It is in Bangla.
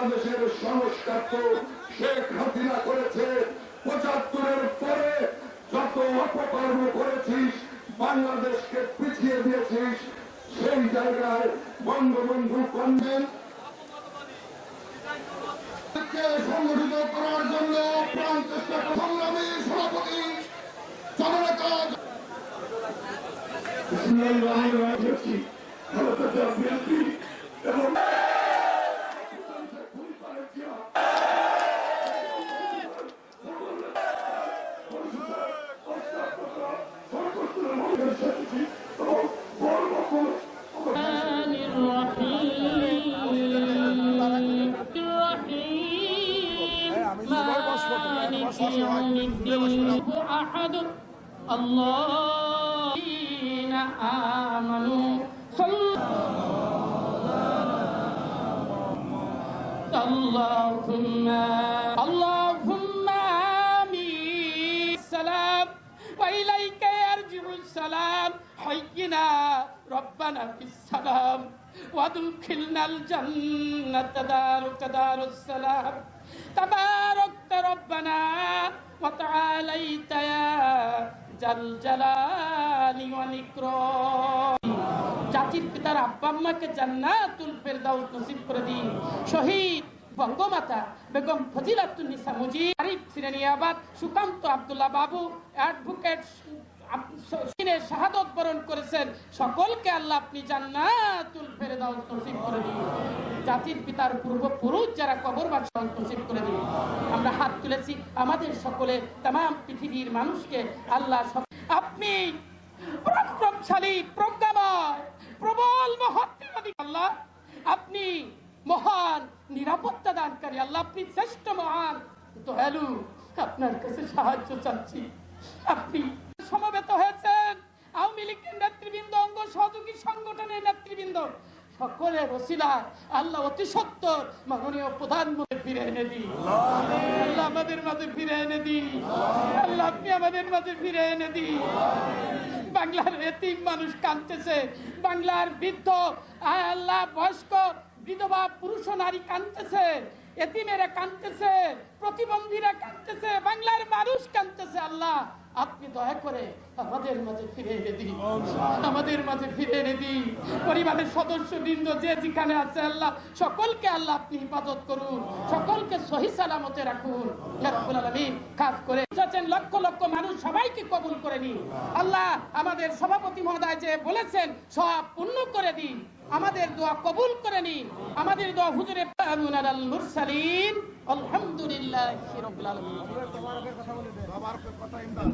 বাংলাদেশের সংস্কার তো শেখ হাসিনা করেছে। ৭৫-এর পরে যত অপকর্ম করেছিস, বাংলাদেশকে পিছিয়ে দিয়েছিস, সেই জায়গায় বঙ্গবন্ধু কন্যা সংগঠিত করার জন্য প্রাণ চেষ্টা সংগ্রামী সভাপতি এবং الذين آمنوا اللهم آمين السلام وإليك يرجع السلام حينا ربنا في السلام وادخلنا الجنة دار السلام تباركت ربنا وتعاليت يا ذا الجلال والإكرام জাতির পিতার আব্বা আম্মাকে জান্নাতুল ফেরদাউস নসিব করে দিন। শহীদ বঙ্গমাতা বেগম ফজিলাতুন্নিসা মুজিব, আরিফ সিরানিয়াবাদ সুকান্ত আব্দুল্লাহ বাবু অ্যাডভোকেট শাহাদত বরণ করেছেন, সকলকে আল্লাহ আপনি জান্নাতুল ফেরদাউস নসিব করে দিন। জাতির পিতার পূর্বপুরুষ যারা কবরবাসী নসিব করে দিন। আমরা হাত তুলেছি আমাদের সকলে तमाम পৃথিবীর মানুষকে আল্লাহ আপনি পরাক্রমশালী, প্রজ্ঞাময়, প্রবল, মহত্ত্ববাদী আল্লাহ, আপনি মহান নিরাপত্তা দানকারী আল্লাহ, আপনি শ্রেষ্ঠ মহান দয়ালু। আপনার কাছে সাহায্য চাচ্ছি। আপনি সমবেত হয়েছেন আওয়ামী লীগের নেতৃবৃন্দ, অঙ্গ সহযোগী সংগঠনের নেতৃবৃন্দ, সকলের ওসিলায় আল্লাহ অতি সত্বর মাননীয় প্রধানমন্ত্রী ফিরে এনে দিন। আল্লাহ আমাদের মাঝে ফিরে এনে দিন। আল্লাহ আপনি আমাদের মাঝে ফিরে এনে দিন। বাংলার এতিম মানুষ কাঁদতেছে, বাংলার বৃদ্ধ আল্লাহ বয়স্ক বিধবা পুরুষ নারী কাঁদতেছে, এতিমেরা কাঁদতেছে, প্রতিবন্ধীরা কাঁদতেছে, বাংলার মানুষ কাঁদতেছে। আল্লাহ আপনি দয়া করে আমাদের মাঝে ফিরে এনে দিন। আমাদের মাঝে ফিরে এনে দিন। পরিবারের সদস্যবৃন্দ যে যেখানে আছে আল্লাহ সকলকে আল্লাহ আপনি হেফাজত করুন, সকলকে সহি সালামতে রাখুন। ইয়া রাব্বুল আলামিন খাস করে লক্ষ লক্ষ মানুষ সবাইকে কবুল করে নিন। আল্লাহ আমাদের সভাপতি মহোদয় যে বলেছেন সব পূর্ণ করে দিন। আমাদের দোয়া কবুল করে নিন। আমাদের দোয়া হুজুরে আল মুরসালিন আলহামদুলিল্লাহি রাব্বিল আলামিন।